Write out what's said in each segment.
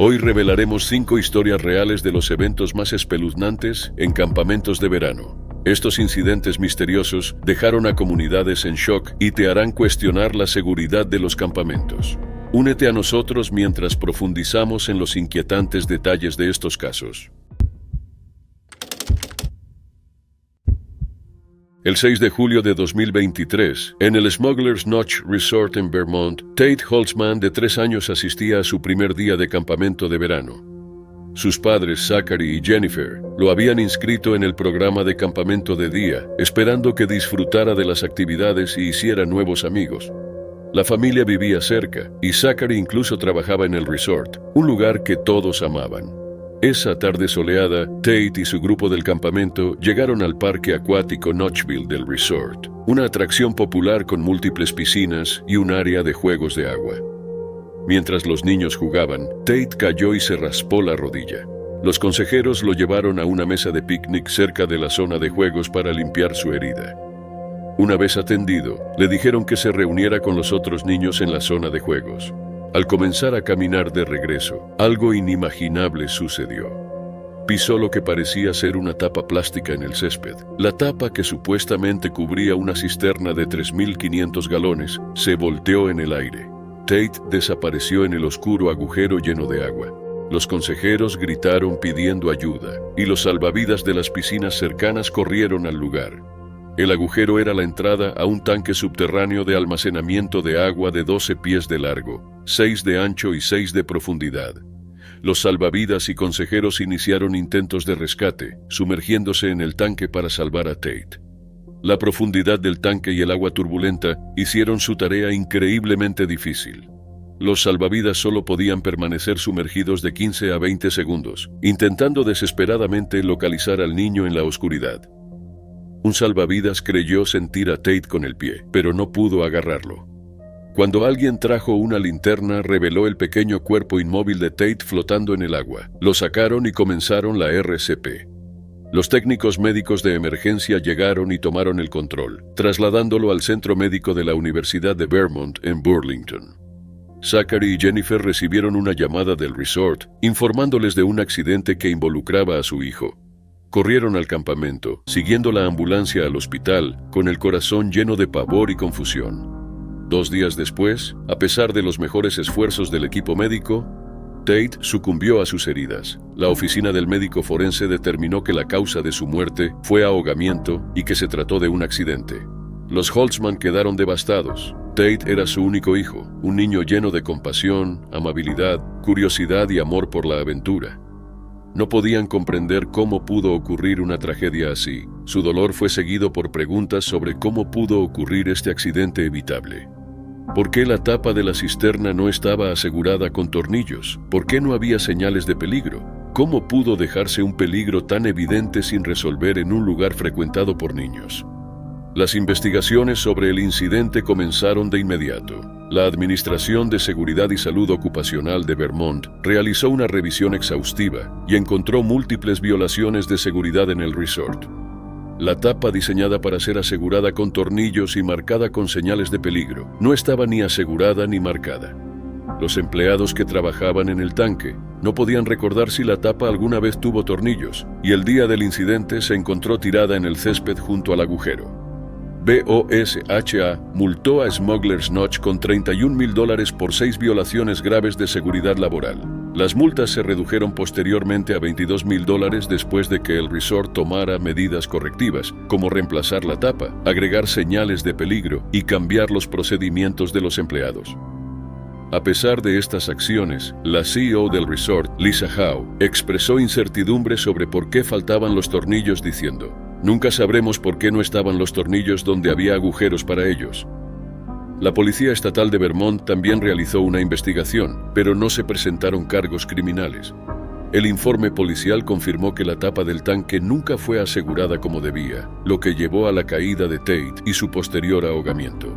Hoy revelaremos 5 historias reales de los eventos más espeluznantes en campamentos de verano. Estos incidentes misteriosos dejaron a comunidades en shock y te harán cuestionar la seguridad de los campamentos. Únete a nosotros mientras profundizamos en los inquietantes detalles de estos casos. El 6 de julio de 2023, en el Smuggler's Notch Resort en Vermont, Tate Holtzman, de 3 años, asistía a su primer día de campamento de verano. Sus padres, Zachary y Jennifer, lo habían inscrito en el programa de campamento de día, esperando que disfrutara de las actividades y hiciera nuevos amigos. La familia vivía cerca, y Zachary incluso trabajaba en el resort, un lugar que todos amaban. Esa tarde soleada, Tate y su grupo del campamento llegaron al parque acuático Notchville del resort, una atracción popular con múltiples piscinas y un área de juegos de agua. Mientras los niños jugaban, Tate cayó y se raspó la rodilla. Los consejeros lo llevaron a una mesa de picnic cerca de la zona de juegos para limpiar su herida. Una vez atendido, le dijeron que se reuniera con los otros niños en la zona de juegos. Al comenzar a caminar de regreso, algo inimaginable sucedió. Pisó lo que parecía ser una tapa plástica en el césped. La tapa, que supuestamente cubría una cisterna de 3.500 galones, se volteó en el aire. Tate desapareció en el oscuro agujero lleno de agua. Los consejeros gritaron pidiendo ayuda, y los salvavidas de las piscinas cercanas corrieron al lugar. El agujero era la entrada a un tanque subterráneo de almacenamiento de agua de 12 pies de largo, 6 de ancho y 6 de profundidad. Los salvavidas y consejeros iniciaron intentos de rescate, sumergiéndose en el tanque para salvar a Tate. La profundidad del tanque y el agua turbulenta hicieron su tarea increíblemente difícil. Los salvavidas solo podían permanecer sumergidos de 15 a 20 segundos, intentando desesperadamente localizar al niño en la oscuridad. Un salvavidas creyó sentir a Tate con el pie, pero no pudo agarrarlo. Cuando alguien trajo una linterna, reveló el pequeño cuerpo inmóvil de Tate flotando en el agua. Lo sacaron y comenzaron la RCP. Los técnicos médicos de emergencia llegaron y tomaron el control, trasladándolo al centro médico de la Universidad de Vermont en Burlington. Zachary y Jennifer recibieron una llamada del resort, informándoles de un accidente que involucraba a su hijo. Corrieron al campamento, siguiendo la ambulancia al hospital, con el corazón lleno de pavor y confusión. 2 días después, a pesar de los mejores esfuerzos del equipo médico, Tate sucumbió a sus heridas. La oficina del médico forense determinó que la causa de su muerte fue ahogamiento y que se trató de un accidente. Los Holtzman quedaron devastados. Tate era su único hijo, un niño lleno de compasión, amabilidad, curiosidad y amor por la aventura. No podían comprender cómo pudo ocurrir una tragedia así. Su dolor fue seguido por preguntas sobre cómo pudo ocurrir este accidente evitable. ¿Por qué la tapa de la cisterna no estaba asegurada con tornillos? ¿Por qué no había señales de peligro? ¿Cómo pudo dejarse un peligro tan evidente sin resolver en un lugar frecuentado por niños? Las investigaciones sobre el incidente comenzaron de inmediato. La Administración de Seguridad y Salud Ocupacional de Vermont realizó una revisión exhaustiva y encontró múltiples violaciones de seguridad en el resort. La tapa, diseñada para ser asegurada con tornillos y marcada con señales de peligro, no estaba ni asegurada ni marcada. Los empleados que trabajaban en el tanque no podían recordar si la tapa alguna vez tuvo tornillos, y el día del incidente se encontró tirada en el césped junto al agujero. BOSHA multó a Smuggler's Notch con $31,000 por 6 violaciones graves de seguridad laboral. Las multas se redujeron posteriormente a $22,000 después de que el resort tomara medidas correctivas, como reemplazar la tapa, agregar señales de peligro y cambiar los procedimientos de los empleados. A pesar de estas acciones, la CEO del resort, Lisa Howe, expresó incertidumbre sobre por qué faltaban los tornillos, diciendo: "Nunca sabremos por qué no estaban los tornillos donde había agujeros para ellos". La Policía Estatal de Vermont también realizó una investigación, pero no se presentaron cargos criminales. El informe policial confirmó que la tapa del tanque nunca fue asegurada como debía, lo que llevó a la caída de Tate y su posterior ahogamiento.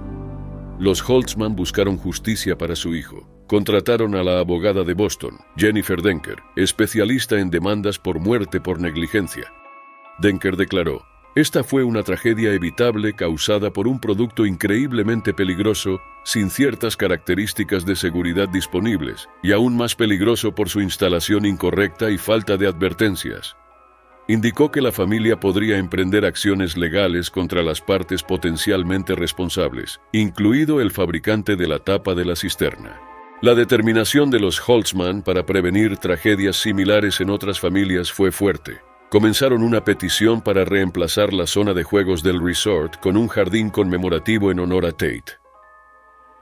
Los Holtzman buscaron justicia para su hijo. Contrataron a la abogada de Boston, Jennifer Denker, especialista en demandas por muerte por negligencia. Denker declaró: Esta fue una tragedia evitable causada por un producto increíblemente peligroso, sin ciertas características de seguridad disponibles, y aún más peligroso por su instalación incorrecta y falta de advertencias. Indicó que la familia podría emprender acciones legales contra las partes potencialmente responsables, incluido el fabricante de la tapa de la cisterna. La determinación de los Holtzman para prevenir tragedias similares en otras familias fue fuerte. Comenzaron una petición para reemplazar la zona de juegos del resort con un jardín conmemorativo en honor a Tate.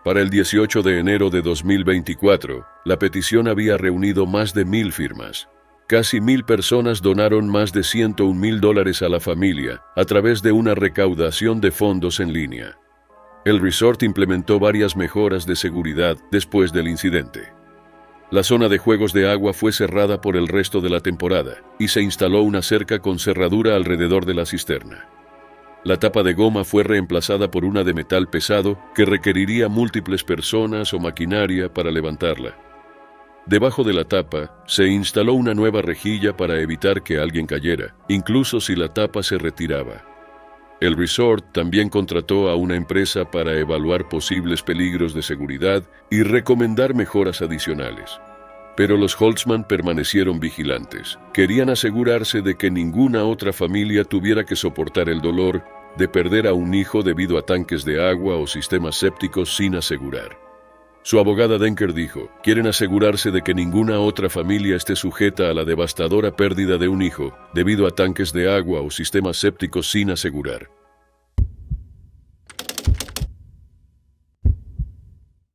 Para el 18 de enero de 2024, la petición había reunido más de 1,000 firmas. Casi 1,000 personas donaron más de $101,000 a la familia a través de una recaudación de fondos en línea. El resort implementó varias mejoras de seguridad después del incidente. La zona de juegos de agua fue cerrada por el resto de la temporada y se instaló una cerca con cerradura alrededor de la cisterna. La tapa de goma fue reemplazada por una de metal pesado que requeriría múltiples personas o maquinaria para levantarla. Debajo de la tapa se instaló una nueva rejilla para evitar que alguien cayera, incluso si la tapa se retiraba. El resort también contrató a una empresa para evaluar posibles peligros de seguridad y recomendar mejoras adicionales. Pero los Holtzman permanecieron vigilantes. Querían asegurarse de que ninguna otra familia tuviera que soportar el dolor de perder a un hijo debido a tanques de agua o sistemas sépticos sin asegurar. Su abogada Denker dijo, quieren asegurarse de que ninguna otra familia esté sujeta a la devastadora pérdida de un hijo debido a tanques de agua o sistemas sépticos sin asegurar.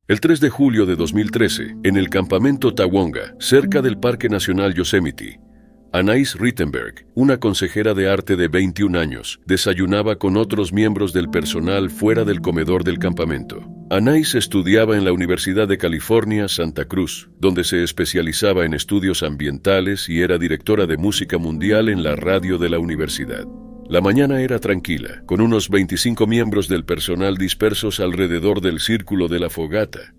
El 3 de julio de 2013, en el campamento Tawonga, cerca del Parque Nacional Yosemite, Anais Rittenberg, una consejera de arte de 21 años, desayunaba con otros miembros del personal fuera del comedor del campamento. Anais estudiaba en la Universidad de California, Santa Cruz, donde se especializaba en estudios ambientales y era directora de música mundial en la radio de la universidad. La mañana era tranquila, con unos 25 miembros del personal dispersos alrededor del círculo de la fogata,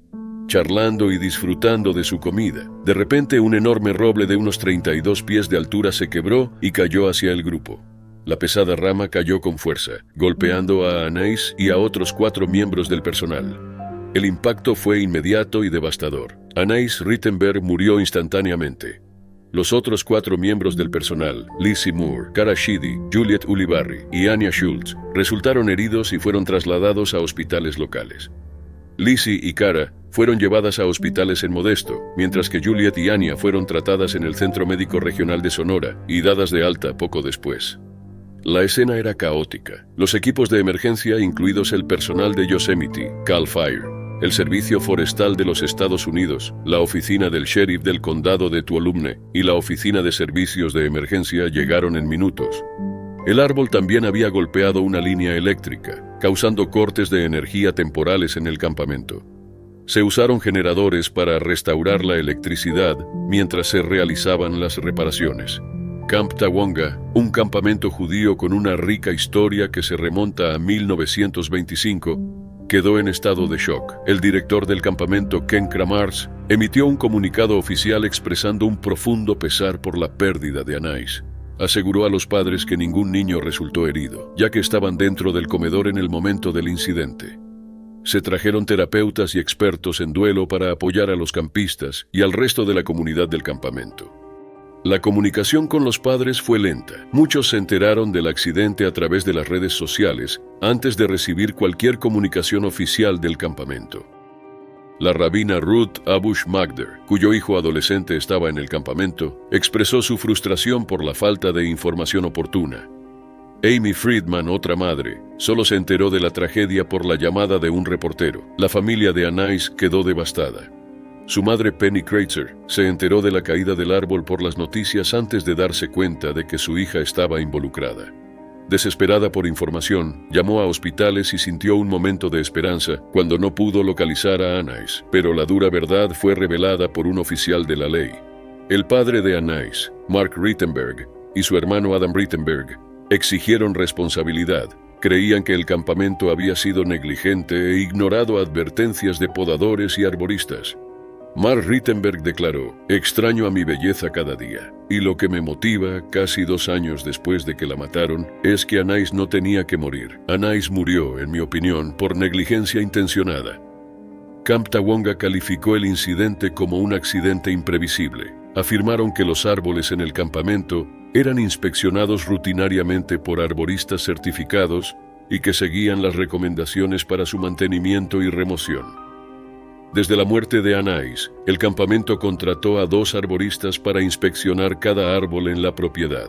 charlando y disfrutando de su comida. De repente, un enorme roble de unos 32 pies de altura se quebró y cayó hacia el grupo. La pesada rama cayó con fuerza, golpeando a Anais y a otros 4 miembros del personal. El impacto fue inmediato y devastador. Anais Rittenberg murió instantáneamente. Los otros 4 miembros del personal, Lizzie Moore, Cara Sheedy, Juliet Ulibarri y Anya Schultz, resultaron heridos y fueron trasladados a hospitales locales. Lizzie y Cara fueron llevadas a hospitales en Modesto, mientras que Juliet y Anya fueron tratadas en el Centro Médico Regional de Sonora y dadas de alta poco después. La escena era caótica. Los equipos de emergencia, incluidos el personal de Yosemite, Cal Fire, el Servicio Forestal de los Estados Unidos, la oficina del sheriff del condado de Tuolumne y la oficina de servicios de emergencia llegaron en minutos. El árbol también había golpeado una línea eléctrica, causando cortes de energía temporales en el campamento. Se usaron generadores para restaurar la electricidad mientras se realizaban las reparaciones. Camp Tawonga, un campamento judío con una rica historia que se remonta a 1925, quedó en estado de shock. El director del campamento, Ken Kramars, emitió un comunicado oficial expresando un profundo pesar por la pérdida de Anais. Aseguró a los padres que ningún niño resultó herido, ya que estaban dentro del comedor en el momento del incidente. Se trajeron terapeutas y expertos en duelo para apoyar a los campistas y al resto de la comunidad del campamento. La comunicación con los padres fue lenta. Muchos se enteraron del accidente a través de las redes sociales antes de recibir cualquier comunicación oficial del campamento. La rabina Ruth Abush Magder, cuyo hijo adolescente estaba en el campamento, expresó su frustración por la falta de información oportuna. Amy Friedman, otra madre, solo se enteró de la tragedia por la llamada de un reportero. La familia de Anais quedó devastada. Su madre, Penny Kreitzer, se enteró de la caída del árbol por las noticias antes de darse cuenta de que su hija estaba involucrada. Desesperada por información, llamó a hospitales y sintió un momento de esperanza cuando no pudo localizar a Anais, pero la dura verdad fue revelada por un oficial de la ley. El padre de Anais, Mark Rittenberg, y su hermano Adam Rittenberg exigieron responsabilidad. Creían que el campamento había sido negligente e ignorado advertencias de podadores y arboristas. Mark Rittenberg declaró: extraño a mi belleza cada día, y lo que me motiva, casi 2 años después de que la mataron, es que Anais no tenía que morir. Anais murió, en mi opinión, por negligencia intencionada. Camp Tawonga calificó el incidente como un accidente imprevisible. Afirmaron que los árboles en el campamento eran inspeccionados rutinariamente por arboristas certificados y que seguían las recomendaciones para su mantenimiento y remoción. Desde la muerte de Anais, el campamento contrató a 2 arboristas para inspeccionar cada árbol en la propiedad.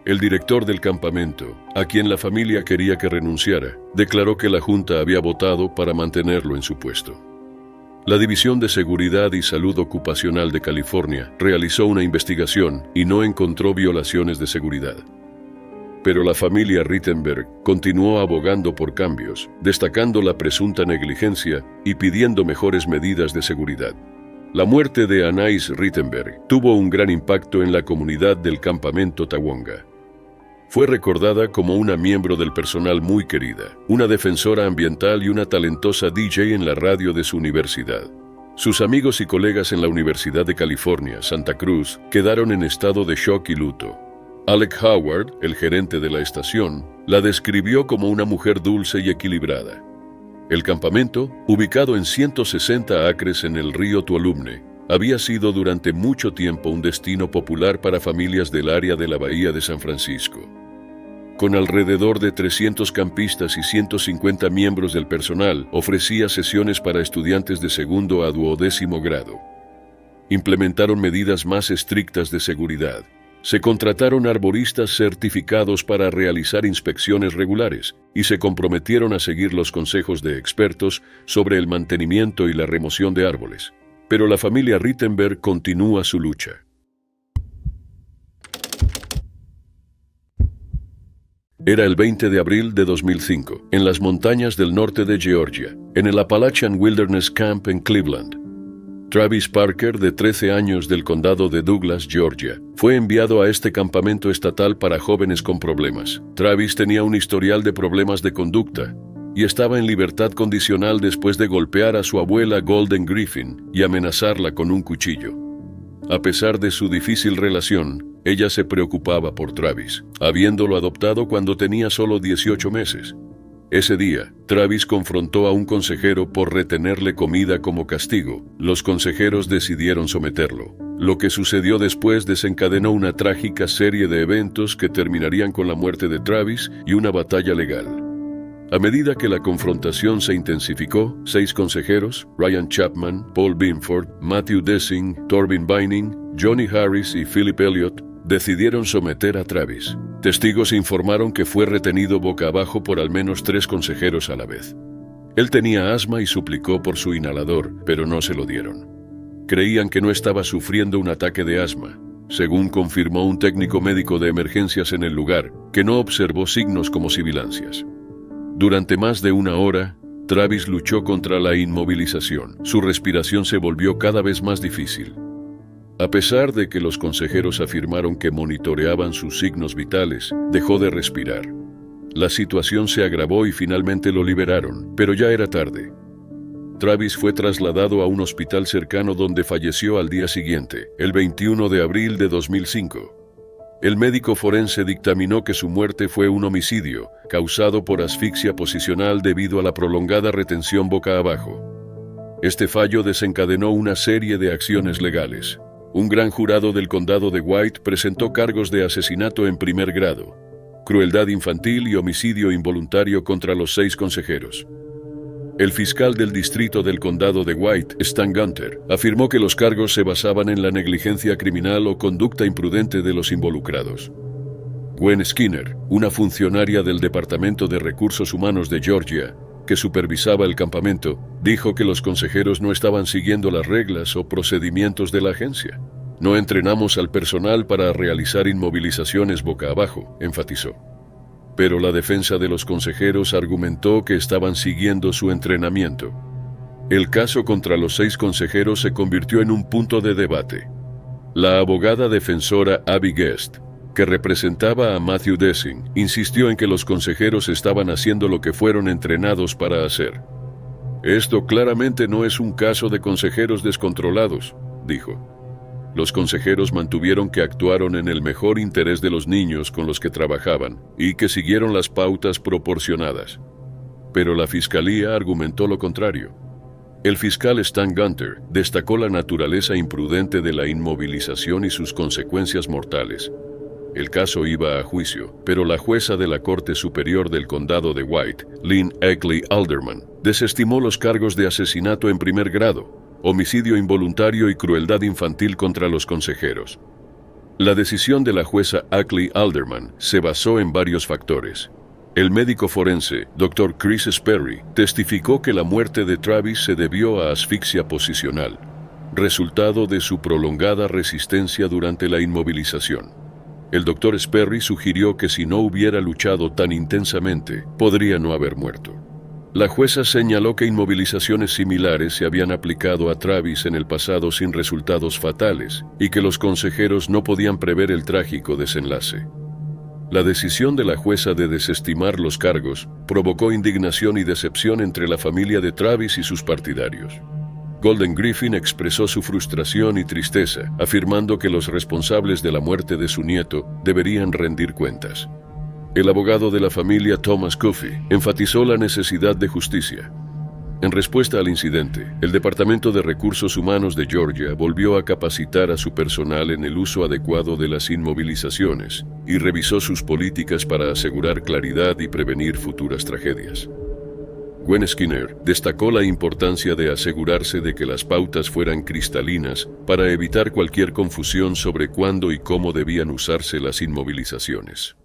El director del campamento, a quien la familia quería que renunciara, declaró que la junta había votado para mantenerlo en su puesto. La División de Seguridad y Salud Ocupacional de California realizó una investigación y no encontró violaciones de seguridad. Pero la familia Rittenberg continuó abogando por cambios, destacando la presunta negligencia y pidiendo mejores medidas de seguridad. La muerte de Anais Rittenberg tuvo un gran impacto en la comunidad del campamento Tawonga. Fue recordada como una miembro del personal muy querida, una defensora ambiental y una talentosa DJ en la radio de su universidad. Sus amigos y colegas en la Universidad de California, Santa Cruz, quedaron en estado de shock y luto. Alec Howard, el gerente de la estación, la describió como una mujer dulce y equilibrada. El campamento, ubicado en 160 acres en el río Tuolumne, había sido durante mucho tiempo un destino popular para familias del área de la Bahía de San Francisco. Con alrededor de 300 campistas y 150 miembros del personal, ofrecía sesiones para estudiantes de 2º a 12º grado. Implementaron medidas más estrictas de seguridad. Se contrataron arboristas certificados para realizar inspecciones regulares y se comprometieron a seguir los consejos de expertos sobre el mantenimiento y la remoción de árboles. Pero la familia Rittenberg continúa su lucha. Era el 20 de abril de 2005, en las montañas del norte de Georgia, en el Appalachian Wilderness Camp en Cleveland. Travis Parker, de 13 años del condado de Douglas, Georgia, fue enviado a este campamento estatal para jóvenes con problemas. Travis tenía un historial de problemas de conducta y estaba en libertad condicional después de golpear a su abuela Golden Griffin y amenazarla con un cuchillo. A pesar de su difícil relación, ella se preocupaba por Travis, habiéndolo adoptado cuando tenía solo 18 meses. Ese día, Travis confrontó a un consejero por retenerle comida como castigo. Los consejeros decidieron someterlo. Lo que sucedió después desencadenó una trágica serie de eventos que terminarían con la muerte de Travis y una batalla legal. A medida que la confrontación se intensificó, 6 consejeros, Ryan Chapman, Paul Binford, Matthew Dessing, Torvin Vining, Johnny Harris y Philip Elliott, decidieron someter a Travis. Testigos informaron que fue retenido boca abajo por al menos 3 consejeros a la vez. Él tenía asma y suplicó por su inhalador, pero no se lo dieron. Creían que no estaba sufriendo un ataque de asma, según confirmó un técnico médico de emergencias en el lugar, que no observó signos como sibilancias. Durante más de 1 hora, Travis luchó contra la inmovilización. Su respiración se volvió cada vez más difícil. A pesar de que los consejeros afirmaron que monitoreaban sus signos vitales, dejó de respirar. La situación se agravó y finalmente lo liberaron, pero ya era tarde. Travis fue trasladado a un hospital cercano donde falleció al día siguiente, el 21 de abril de 2005. El médico forense dictaminó que su muerte fue un homicidio, causado por asfixia posicional debido a la prolongada retención boca abajo. Este fallo desencadenó una serie de acciones legales. Un gran jurado del condado de White presentó cargos de asesinato en primer grado, crueldad infantil y homicidio involuntario contra los 6 consejeros. El fiscal del distrito del condado de White, Stan Gunter, afirmó que los cargos se basaban en la negligencia criminal o conducta imprudente de los involucrados. Gwen Skinner, una funcionaria del Departamento de Recursos Humanos de Georgia, que supervisaba el campamento, dijo que los consejeros no estaban siguiendo las reglas o procedimientos de la agencia. No entrenamos al personal para realizar inmovilizaciones boca abajo, enfatizó. Pero la defensa de los consejeros argumentó que estaban siguiendo su entrenamiento. El caso contra los 6 consejeros se convirtió en un punto de debate. La abogada defensora Abby Guest, que representaba a Matthew Dessing, insistió en que los consejeros estaban haciendo lo que fueron entrenados para hacer. Esto claramente no es un caso de consejeros descontrolados, dijo. Los consejeros mantuvieron que actuaron en el mejor interés de los niños con los que trabajaban y que siguieron las pautas proporcionadas. Pero la fiscalía argumentó lo contrario. El fiscal Stan Gunter destacó la naturaleza imprudente de la inmovilización y sus consecuencias mortales. El caso iba a juicio, pero la jueza de la Corte Superior del Condado de White, Lynn Eckley Alderman, desestimó los cargos de asesinato en primer grado, homicidio involuntario y crueldad infantil contra los consejeros. La decisión de la jueza Eckley Alderman se basó en varios factores. El médico forense, Dr. Chris Sperry, testificó que la muerte de Travis se debió a asfixia posicional, resultado de su prolongada resistencia durante la inmovilización. El Dr. Sperry sugirió que si no hubiera luchado tan intensamente, podría no haber muerto. La jueza señaló que inmovilizaciones similares se habían aplicado a Travis en el pasado sin resultados fatales y que los consejeros no podían prever el trágico desenlace. La decisión de la jueza de desestimar los cargos provocó indignación y decepción entre la familia de Travis y sus partidarios. Golden Griffin expresó su frustración y tristeza, afirmando que los responsables de la muerte de su nieto deberían rendir cuentas. El abogado de la familia, Thomas Coffey, enfatizó la necesidad de justicia. En respuesta al incidente, el Departamento de Recursos Humanos de Georgia volvió a capacitar a su personal en el uso adecuado de las inmovilizaciones y revisó sus políticas para asegurar claridad y prevenir futuras tragedias. Gwen Skinner destacó la importancia de asegurarse de que las pautas fueran cristalinas para evitar cualquier confusión sobre cuándo y cómo debían usarse las inmovilizaciones.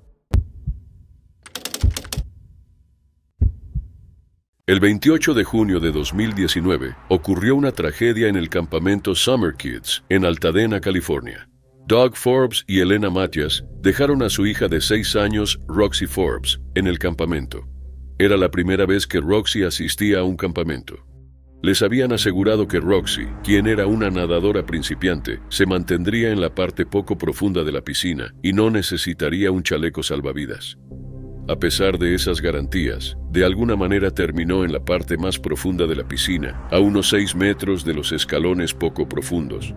El 28 de junio de 2019 ocurrió una tragedia en el campamento Summer Kids en Altadena, California. Doug Forbes y Elena Matias dejaron a su hija de 6 años, Roxy Forbes, en el campamento. Era la primera vez que Roxy asistía a un campamento. Les habían asegurado que Roxy, quien era una nadadora principiante, se mantendría en la parte poco profunda de la piscina y no necesitaría un chaleco salvavidas. A pesar de esas garantías, de alguna manera terminó en la parte más profunda de la piscina, a unos 6 metros de los escalones poco profundos.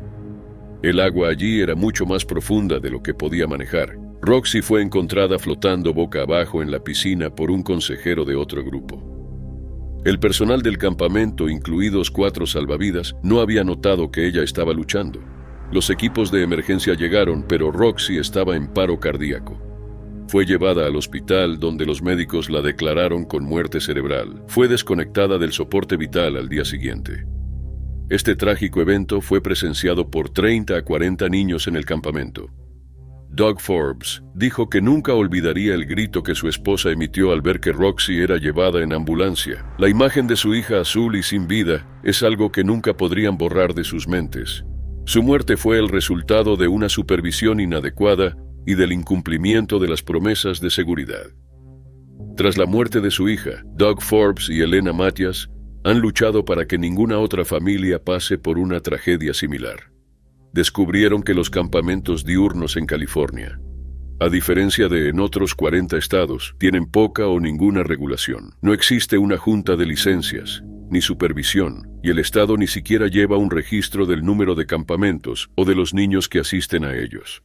El agua allí era mucho más profunda de lo que podía manejar. Roxy fue encontrada flotando boca abajo en la piscina por un consejero de otro grupo. El personal del campamento, incluidos 4 salvavidas, no había notado que ella estaba luchando. Los equipos de emergencia llegaron, pero Roxy estaba en paro cardíaco. Fue llevada al hospital, donde los médicos la declararon con muerte cerebral. Fue desconectada del soporte vital al día siguiente. Este trágico evento fue presenciado por 30 a 40 niños en el campamento. Doug Forbes dijo que nunca olvidaría el grito que su esposa emitió al ver que Roxy era llevada en ambulancia. La imagen de su hija azul y sin vida es algo que nunca podrían borrar de sus mentes. Su muerte fue el resultado de una supervisión inadecuada y del incumplimiento de las promesas de seguridad. Tras la muerte de su hija, Doug Forbes y Elena Matias han luchado para que ninguna otra familia pase por una tragedia similar. Descubrieron que los campamentos diurnos en California, a diferencia de en otros 40 estados, tienen poca o ninguna regulación. No existe una junta de licencias, ni supervisión, y el estado ni siquiera lleva un registro del número de campamentos o de los niños que asisten a ellos.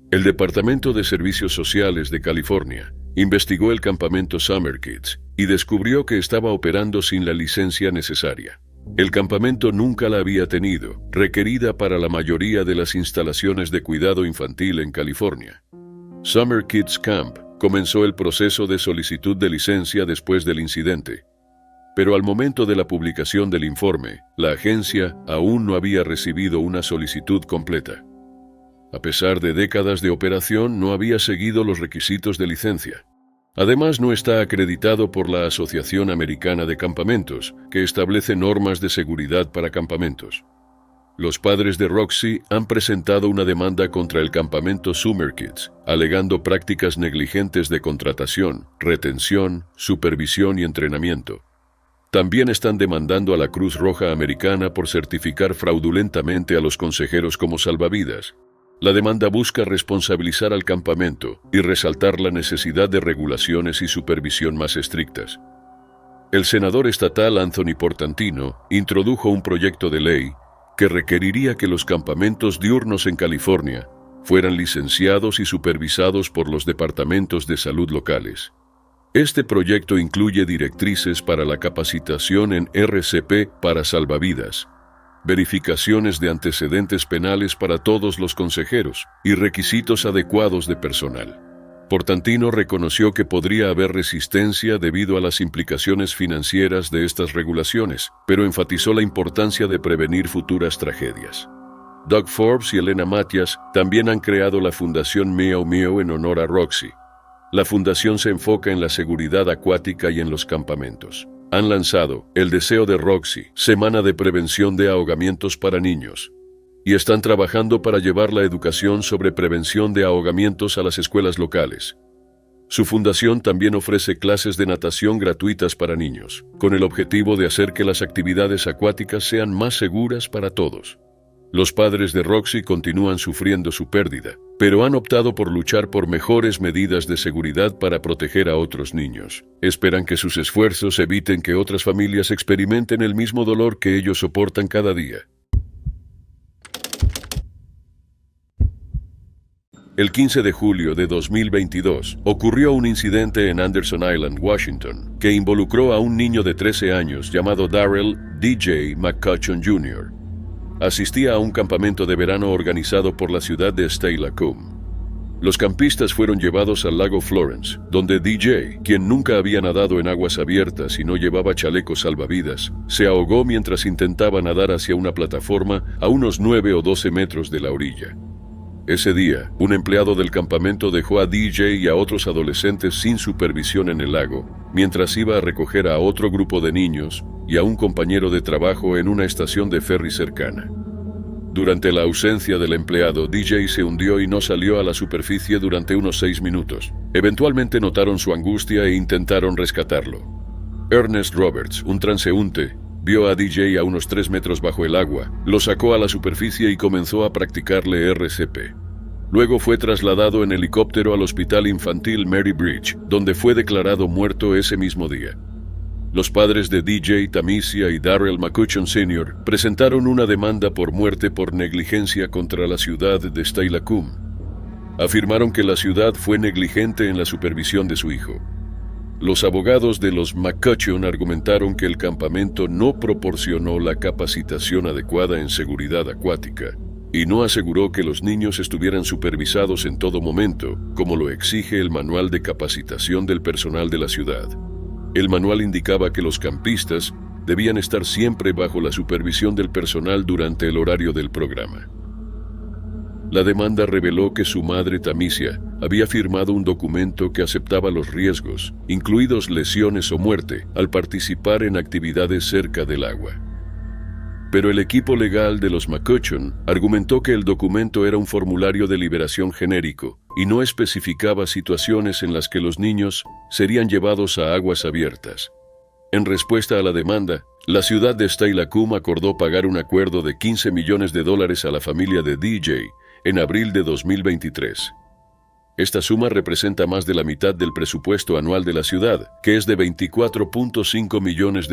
El Departamento de Servicios Sociales de California investigó el campamento Summer Kids y descubrió que estaba operando sin la licencia necesaria. El campamento nunca la había tenido, requerida para la mayoría de las instalaciones de cuidado infantil en California. Summer Kids Camp comenzó el proceso de solicitud de licencia después del incidente, pero al momento de la publicación del informe, la agencia aún no había recibido una solicitud completa. A pesar de décadas de operación, no había seguido los requisitos de licencia. Además, no está acreditado por la Asociación Americana de Campamentos, que establece normas de seguridad para campamentos. Los padres de Roxy han presentado una demanda contra el campamento Summer Kids, alegando prácticas negligentes de contratación, retención, supervisión y entrenamiento. También están demandando a la Cruz Roja Americana por certificar fraudulentamente a los consejeros como salvavidas. La demanda busca responsabilizar al campamento y resaltar la necesidad de regulaciones y supervisión más estrictas. El senador estatal Anthony Portantino introdujo un proyecto de ley que requeriría que los campamentos diurnos en California fueran licenciados y supervisados por los departamentos de salud locales. Este proyecto incluye directrices para la capacitación en RCP para salvavidas, verificaciones de antecedentes penales para todos los consejeros y requisitos adecuados de personal. Portantino reconoció que podría haber resistencia debido a las implicaciones financieras de estas regulaciones, pero enfatizó la importancia de prevenir futuras tragedias. Doug Forbes y Elena Matias también han creado la Fundación Meow Meow en honor a Roxy. La fundación se enfoca en la seguridad acuática y en los campamentos. Han lanzado El Deseo de Roxy, Semana de Prevención de Ahogamientos para Niños, y están trabajando para llevar la educación sobre prevención de ahogamientos a las escuelas locales. Su fundación también ofrece clases de natación gratuitas para niños, con el objetivo de hacer que las actividades acuáticas sean más seguras para todos. Los padres de Roxy continúan sufriendo su pérdida, pero han optado por luchar por mejores medidas de seguridad para proteger a otros niños. Esperan que sus esfuerzos eviten que otras familias experimenten el mismo dolor que ellos soportan cada día. El 15 de julio de 2022 ocurrió un incidente en Anderson Island, Washington, que involucró a un niño de 13 años llamado Darrell DJ McCutcheon Jr. Asistía a un campamento de verano organizado por la ciudad de Steilacoom. Los campistas fueron llevados al lago Florence, donde DJ, quien nunca había nadado en aguas abiertas y no llevaba chalecos salvavidas, se ahogó mientras intentaba nadar hacia una plataforma a unos 9 o 12 metros de la orilla. Ese día, un empleado del campamento dejó a DJ y a otros adolescentes sin supervisión en el lago, mientras iba a recoger a otro grupo de niños y a un compañero de trabajo en una estación de ferry cercana. Durante la ausencia del empleado, DJ se hundió y no salió a la superficie durante unos 6 minutos. Eventualmente notaron su angustia e intentaron rescatarlo. Ernest Roberts, un transeúnte, vio a DJ a unos 3 metros bajo el agua, lo sacó a la superficie y comenzó a practicarle RCP. Luego fue trasladado en helicóptero al Hospital Infantil Mary Bridge, donde fue declarado muerto ese mismo día. Los padres de DJ, Tamicia y Darrell McCutcheon Sr. presentaron una demanda por muerte por negligencia contra la ciudad de Steilacoom. Afirmaron que la ciudad fue negligente en la supervisión de su hijo. Los abogados de los McCutcheon argumentaron que el campamento no proporcionó la capacitación adecuada en seguridad acuática y no aseguró que los niños estuvieran supervisados en todo momento, como lo exige el manual de capacitación del personal de la ciudad. El manual indicaba que los campistas debían estar siempre bajo la supervisión del personal durante el horario del programa. La demanda reveló que su madre, Tamicia, había firmado un documento que aceptaba los riesgos, incluidos lesiones o muerte, al participar en actividades cerca del agua. Pero el equipo legal de los McCutcheon argumentó que el documento era un formulario de liberación genérico y no especificaba situaciones en las que los niños serían llevados a aguas abiertas. En respuesta a la demanda, la ciudad de Steilacoom acordó pagar un acuerdo de $15 millones a la familia de DJ en abril de 2023. Esta suma representa más de la mitad del presupuesto anual de la ciudad, que es de $24.5 millones.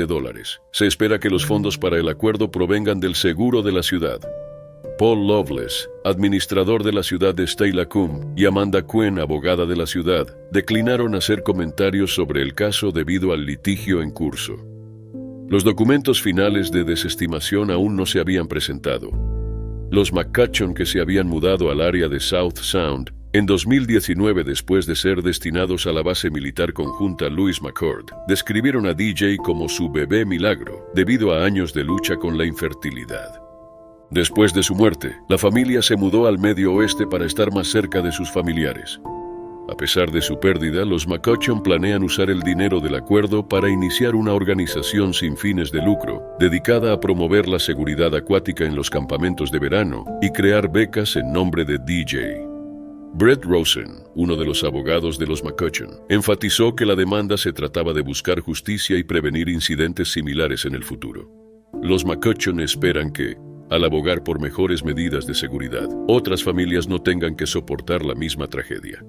Se espera que los fondos para el acuerdo provengan del seguro de la ciudad. Paul Loveless, administrador de la ciudad de Steilacoom, y Amanda Quinn, abogada de la ciudad, declinaron hacer comentarios sobre el caso debido al litigio en curso. Los documentos finales de desestimación aún no se habían presentado. Los McCutcheon, que se habían mudado al área de South Sound en 2019 después de ser destinados a la base militar conjunta Lewis McChord, describieron a DJ como su bebé milagro debido a años de lucha con la infertilidad. Después de su muerte, la familia se mudó al Medio Oeste para estar más cerca de sus familiares. A pesar de su pérdida, los McCutcheon planean usar el dinero del acuerdo para iniciar una organización sin fines de lucro, dedicada a promover la seguridad acuática en los campamentos de verano y crear becas en nombre de DJ. Brett Rosen, uno de los abogados de los McCutcheon, enfatizó que la demanda se trataba de buscar justicia y prevenir incidentes similares en el futuro. Los McCutcheon esperan que, al abogar por mejores medidas de seguridad, otras familias no tengan que soportar la misma tragedia.